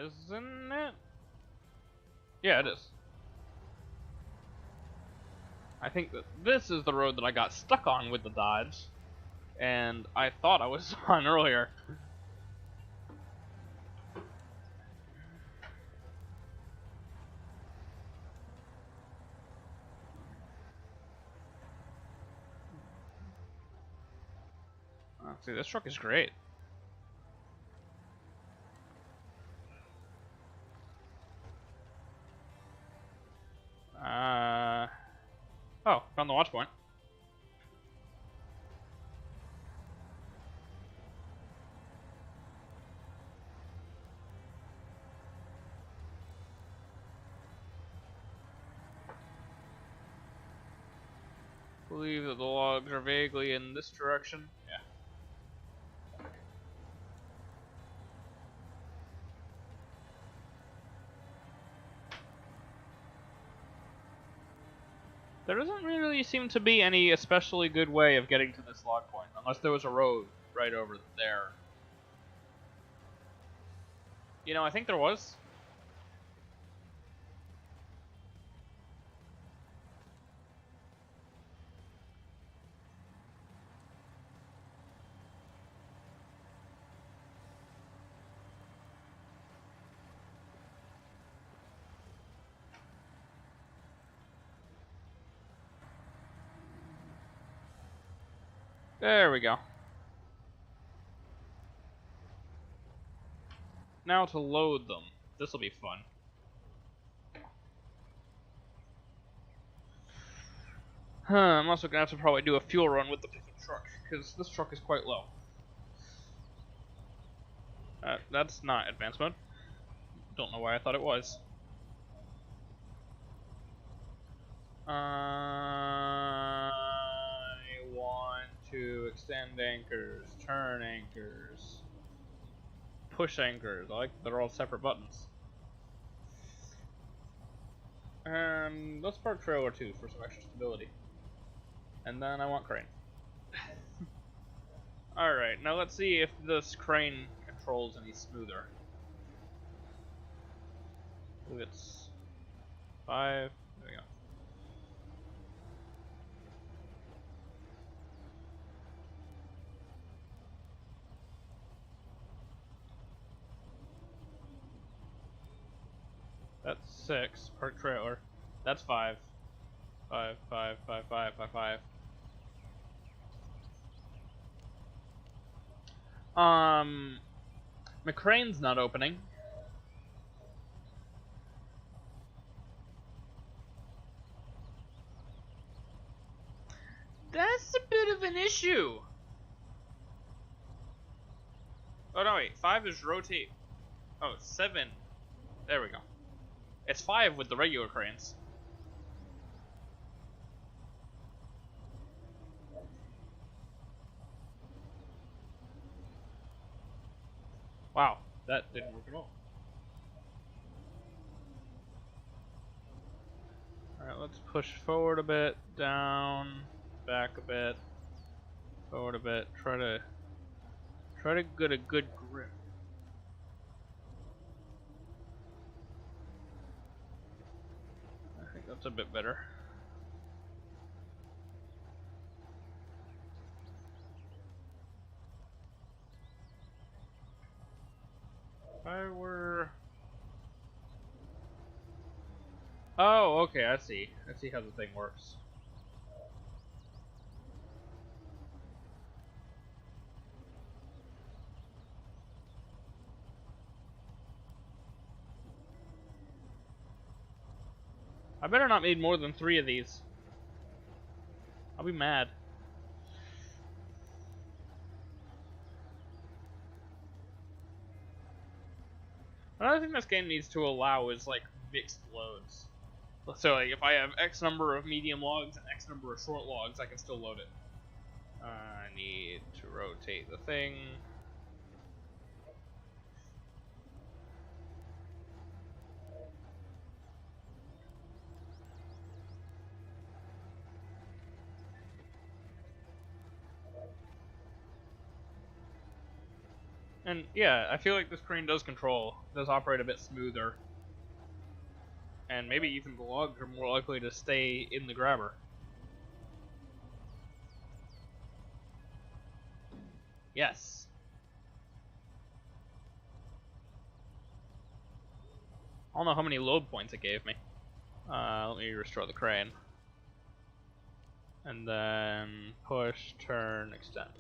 Isn't it? Yeah, it is. I think that this is the road that I got stuck on with the Dodge, and I thought I was on earlier. See, this truck is great. Oh, found the watch point. Believe that the logs are vaguely in this direction. Yeah. There doesn't really seem to be any especially good way of getting to this log point, unless there was a road right over there. You know, I think there was. There we go. Now to load them. This'll be fun. I'm also gonna have to probably do a fuel run with the pickup truck, because this truck is quite low. That's not advanced mode. Don't know why I thought it was. I want to extend anchors, turn anchors, push anchors. They're all separate buttons. And let's park trailer too for some extra stability. And then I want crane. Alright, now let's see if this crane controls any smoother. I believe it's 5. There we go. That's 6. Park trailer. That's 5. 5, 5, 5, 5, 5, 5. McCrane's not opening. That's a bit of an issue. Oh no, wait. 5 is rotate. Oh, 7. There we go. It's 5 with the regular cranes. Wow, that didn't work at all. Alright, let's push forward a bit, down, back a bit, forward a bit, try to get a good grip. I think that's a bit better. If I were... Oh, okay, I see. I see how the thing works. I better not made more than 3 of these. I'll be mad. Another thing this game needs to allow is like mixed loads. So like if I have X number of medium logs and X number of short logs, I can still load it. I need to rotate the thing. And yeah, I feel like this crane does operate a bit smoother. And maybe even the logs are more likely to stay in the grabber. Yes. I don't know how many load points it gave me. Let me restore the crane. And then push, turn, extend.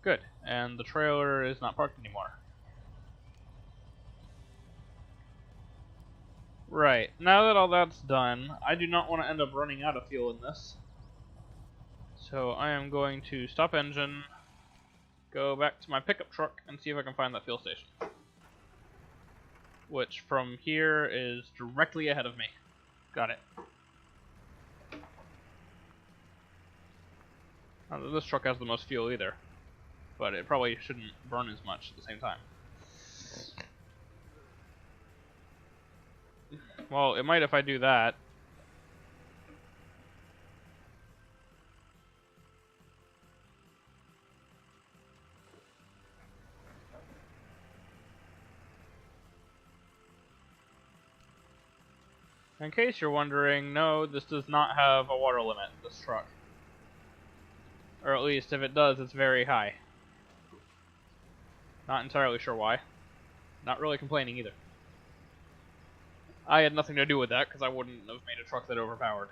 Good. And the trailer is not parked anymore. Right. Now that all that's done, I do not want to end up running out of fuel in this. So I am going to stop engine, go back to my pickup truck, and see if I can find that fuel station. Which from here is directly ahead of me. Got it. Not that this truck has the most fuel either, but it probably shouldn't burn as much at the same time. Well, it might if I do that. In case you're wondering, no, this does not have a water limit, this truck. Or at least, if it does, it's very high. Not entirely sure why. Not really complaining either. I had nothing to do with that, because I wouldn't have made a truck that overpowered.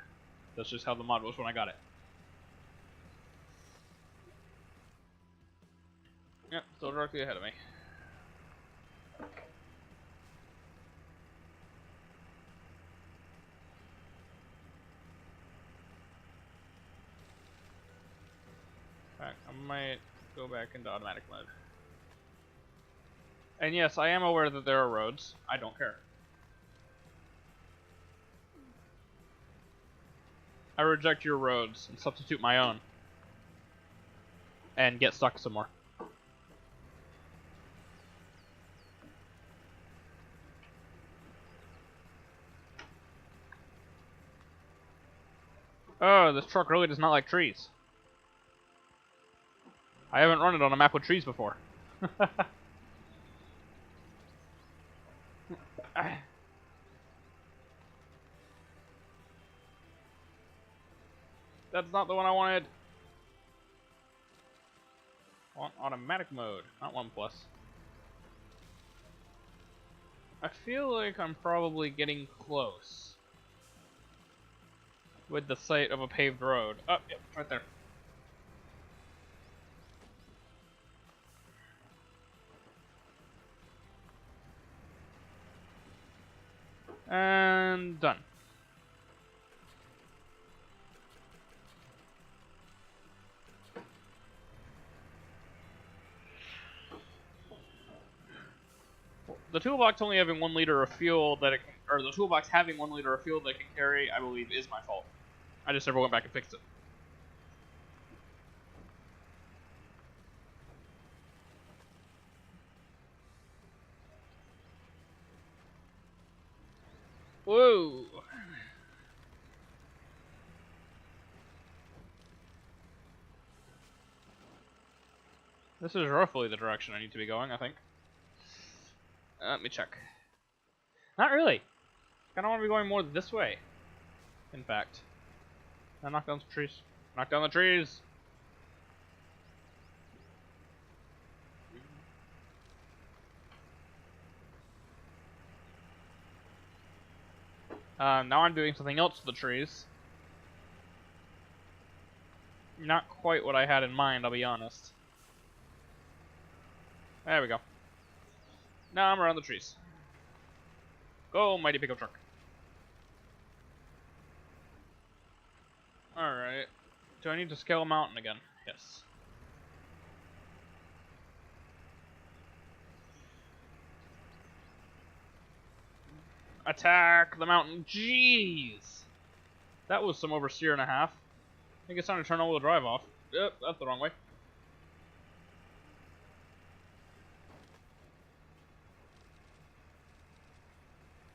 That's just how the mod was when I got it. Yep, still directly ahead of me. In fact, I might go back into automatic mode. And yes, I am aware that there are roads. I don't care. I reject your roads and substitute my own. And get stuck some more. Oh, this truck really does not like trees. I haven't run it on a map with trees before. That's not the one I wanted. I want automatic mode, not 1+. I feel like I'm probably getting close with the sight of a paved road. Oh, yep, it's right there. And done. The toolbox only having 1 liter of fuel that it can, or the toolbox having 1 liter of fuel that it can carry, I believe, is my fault. I just never went back and fixed it. Whoa! This is roughly the direction I need to be going, I think. Let me check. Not really. I kind of want to be going more this way. In fact. I knock down some trees. Knock down the trees! Now I'm doing something else to the trees. Not quite what I had in mind, I'll be honest. There we go. Now I'm around the trees. Go, mighty pickup truck. Alright. Do I need to scale a mountain again? Yes. Attack the mountain. Jeez! That was some oversteer and a half. I think it's time to turn all-wheel drive off. Yep, that's the wrong way.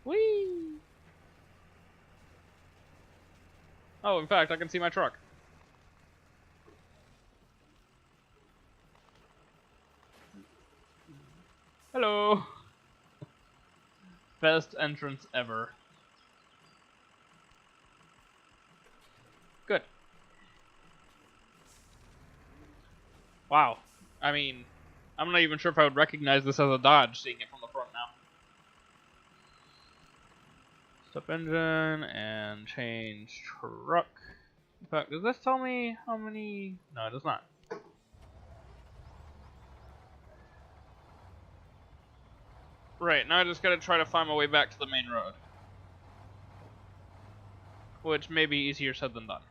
Whee! Oh, in fact, I can see my truck. Hello. Best entrance ever. Good. Wow. I mean, I'm not even sure if I would recognize this as a Dodge, seeing it from the front now. Stop engine and change truck. In fact, does this tell me how many? No, it does not. Right, now I just gotta try to find my way back to the main road. Which may be easier said than done.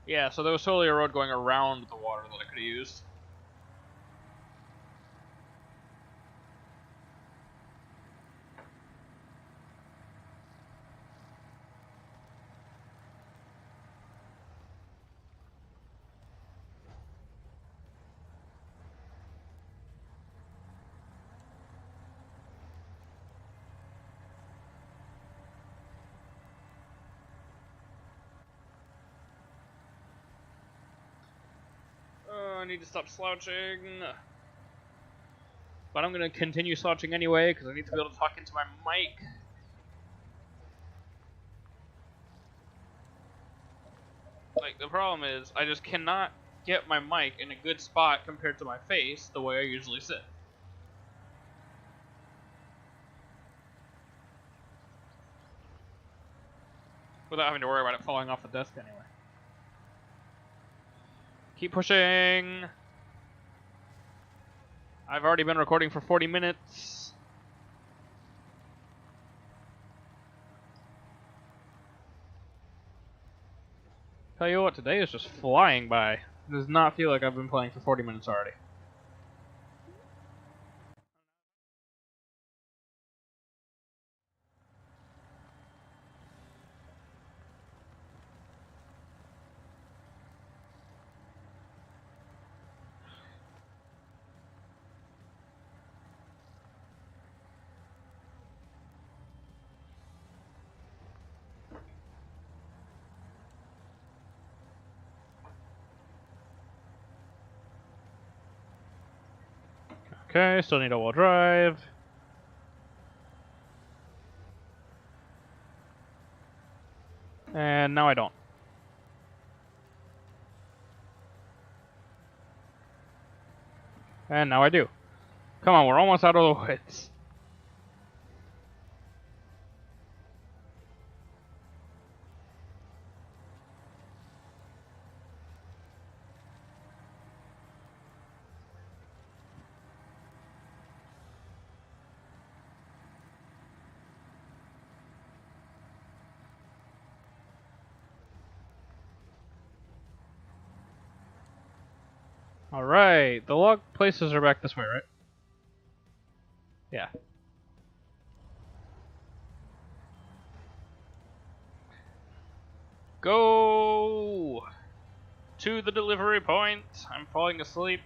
Yeah, so there was totally a road going around the water that I could have used. I need to stop slouching. But I'm going to continue slouching anyway, because I need to be able to talk into my mic. Like, the problem is, I just cannot get my mic in a good spot compared to my face, the way I usually sit. Without having to worry about it falling off the desk anyway. Keep pushing! I've already been recording for 40 minutes. Tell you what, today is just flying by. It does not feel like I've been playing for 40 minutes already. Okay, still need all-wheel drive. And now I don't. And now I do. Come on, we're almost out of the woods. Alright, the log places are back this way, right? Yeah. Go to the delivery point. I'm falling asleep.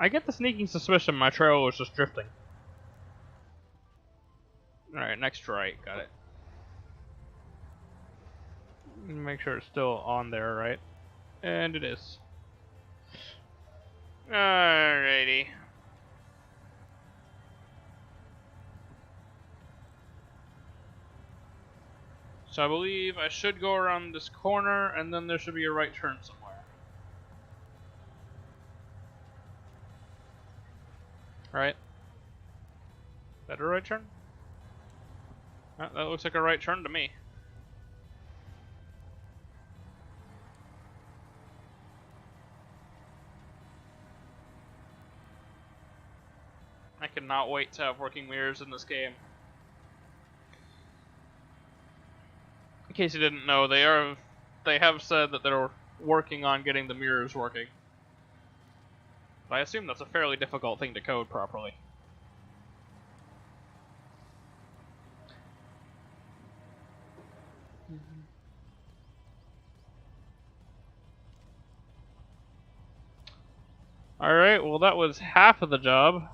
I get the sneaking suspicion my trail was just drifting. Alright, next right, got it. Make sure it's still on there, right? And it is. Alrighty. So I believe I should go around this corner, and then there should be a right turn somewhere. Right? that a right turn? That looks like a right turn to me. I cannot wait to have working mirrors in this game. In case you didn't know, they have said that they're working on getting the mirrors working. But I assume that's a fairly difficult thing to code properly. Alright, well that was half of the job.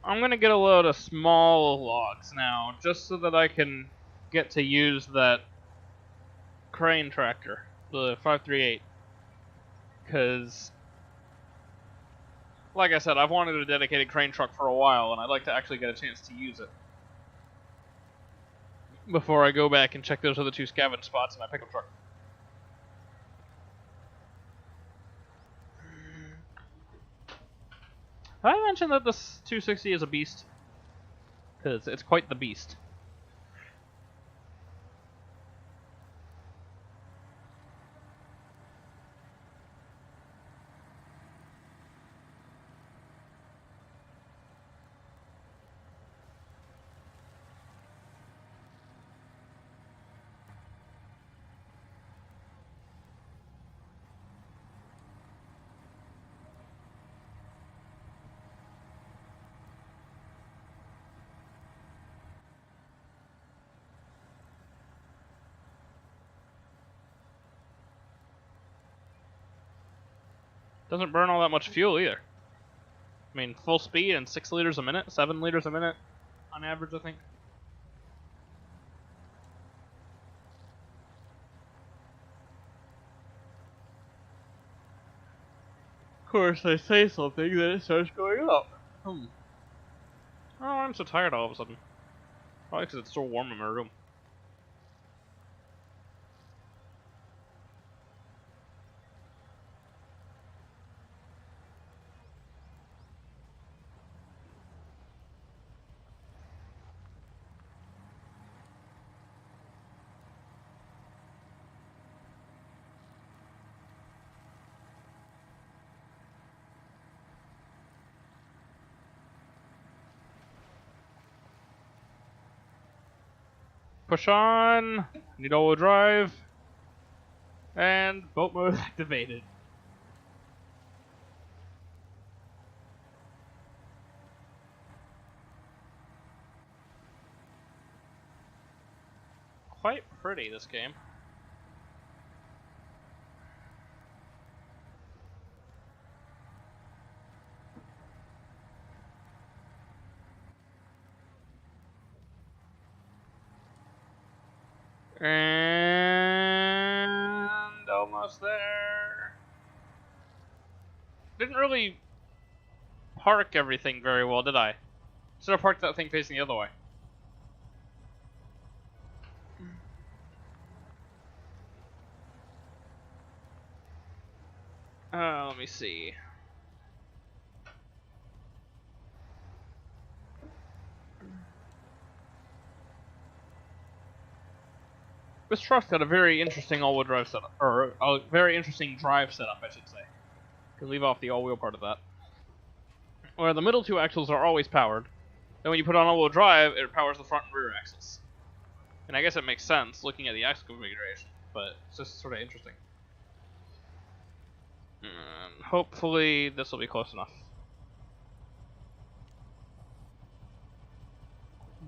I'm gonna get a load of small logs now, just so that I can get to use that crane tractor, the 538. Because, like I said, I've wanted a dedicated crane truck for a while, and I'd like to actually get a chance to use it before I go back and check those other 2 scavenge spots in my pickup truck. Have I mentioned that this 260 is a beast? Because it's quite the beast. Doesn't burn all that much fuel either. I mean, full speed and 6 liters a minute, 7 liters a minute on average, I think. Of course, I say something, then it starts going up. Oh, I'm so tired all of a sudden. Probably because it's so warm in my room. Push on, need all-wheel drive, and boat mode activated. Quite pretty, this game. And almost there. Didn't really park everything very well, did I? Should have parked that thing facing the other way. Let me see. This truck's got a very interesting all-wheel drive setup, or a very interesting drive setup, I should say. Can leave off the all-wheel part of that. Where the middle 2 axles are always powered. Then when you put on all-wheel drive, it powers the front and rear axles. And I guess it makes sense looking at the axle configuration, but it's just sort of interesting. And hopefully this will be close enough.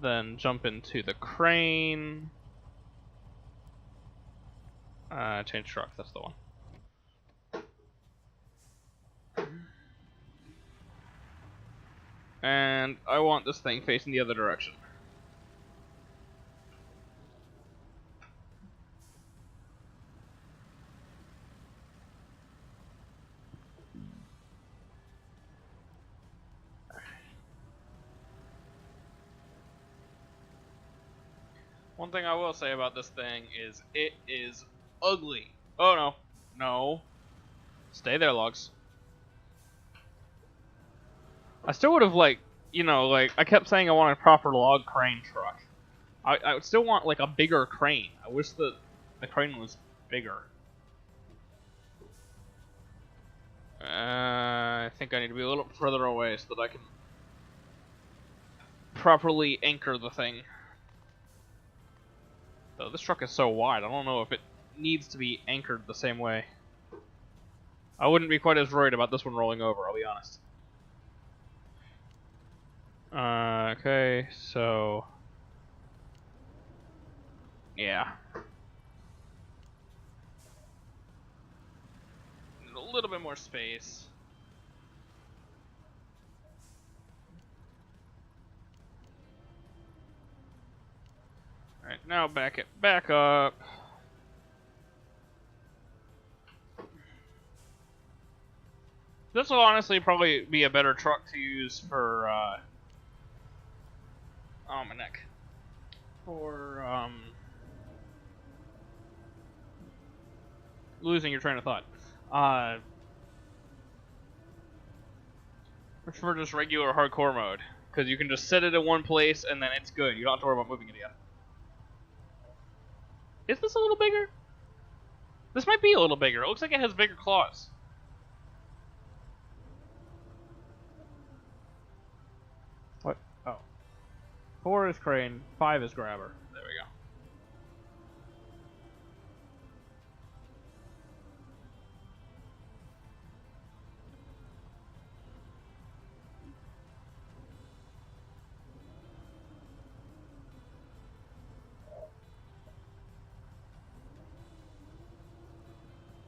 Then jump into the crane. Change truck, that's the one. And I want this thing facing the other direction. One thing I will say about this thing is it is ugly. Oh no, No. Stay there, logs. I still would have, like, you know, like, I kept saying I want a proper log crane truck. I would still want, like, a bigger crane. I wish the crane was bigger. I think I need to be a little further away so that I can properly anchor the thing. Though this truck is so wide, I don't know if it needs to be anchored the same way. I wouldn't be quite as worried about this one rolling over, I'll be honest. Okay, so... yeah. Need a little bit more space. Alright, now back it back up. This will honestly probably be a better truck to use for, oh, my neck. For, losing your train of thought. For just regular hardcore mode. Because you can just set it in one place and then it's good. You don't have to worry about moving it again. Is this a little bigger? This might be a little bigger. It looks like it has bigger claws. What? Oh. 4 is crane, 5 is grabber. There we go.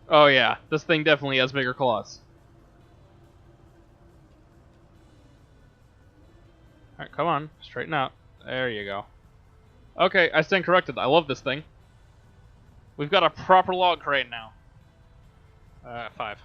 Oh yeah, this thing definitely has bigger claws. Alright, come on, straighten out. There you go. Okay, I stand corrected. I love this thing. We've got a proper log crane now. 5.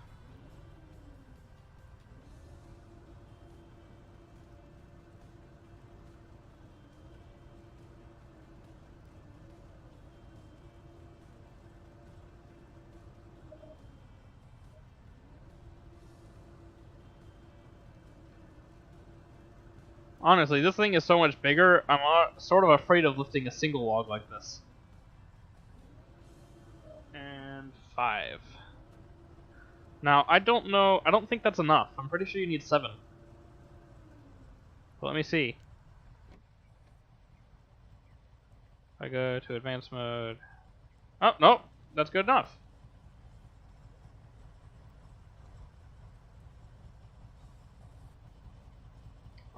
Honestly, this thing is so much bigger, I'm sort of afraid of lifting a single log like this. And 5. Now, I don't know, I don't think that's enough. I'm pretty sure you need 7. But let me see. If I go to advanced mode... oh, no, that's good enough.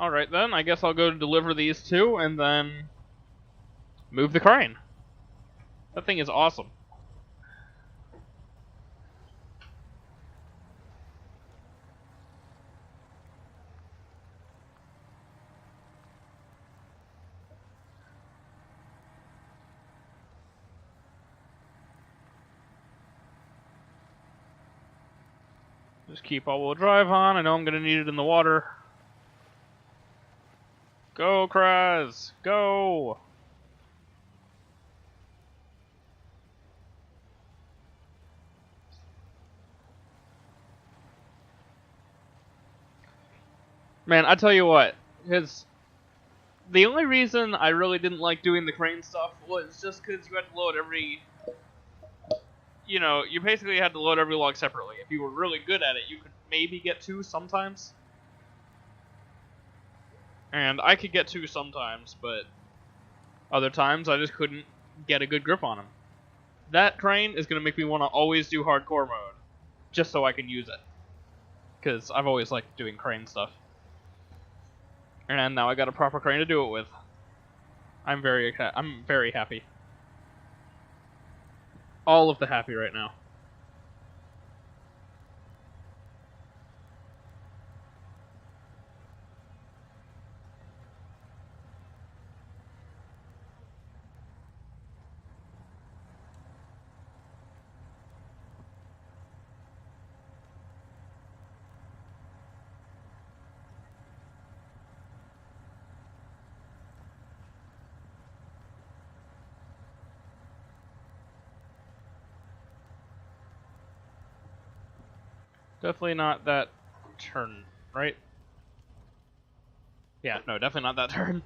Alright then, I guess I'll go deliver these two and then move the crane. That thing is awesome. Just keep all-wheel drive on. I know I'm going to need it in the water. Go, Kraz! Go! Man, I tell you what, the only reason I really didn't like doing the crane stuff was just because you had to load every... you know, you basically had to load every log separately. If you were really good at it, you could maybe get 2 sometimes. And I could get 2 sometimes, but other times I just couldn't get a good grip on them. That crane is going to make me want to always do hardcore mode, just so I can use it. Because I've always liked doing crane stuff. And now I got a proper crane to do it with. I'm very happy. All of the happy right now. Definitely not that turn, right? Yeah, no, definitely not that turn.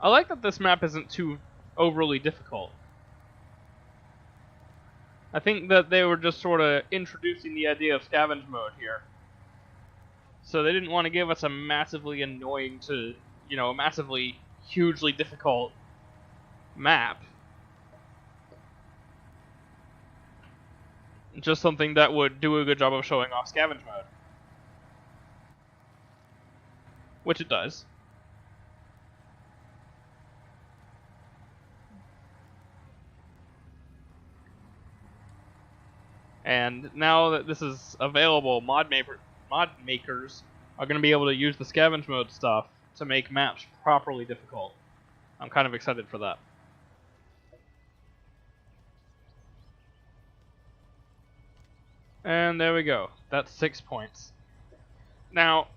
I like that this map isn't too overly difficult. I think that they were just sort of introducing the idea of scavenge mode here. So they didn't want to give us a massively annoying to, a massively, hugely difficult map. Just something that would do a good job of showing off scavenge mode. Which it does. And now that this is available, mod makers are going to be able to use the scavenge mode stuff to make maps properly difficult. I'm kind of excited for that. And there we go. That's 6 points. Now,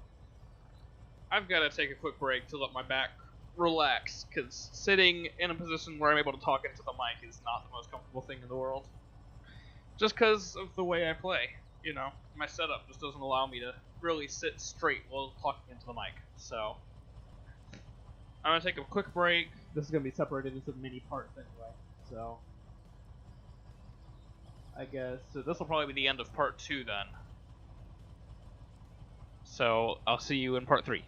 I've got to take a quick break to let my back relax, because sitting in a position where I'm able to talk into the mic is not the most comfortable thing in the world. Just because of the way I play. My setup just doesn't allow me to really sit straight while talking into the mic. So, I'm going to take a quick break. This is going to be separated into mini parts anyway. So, I guess this will probably be the end of part 2 then. So, I'll see you in part 3.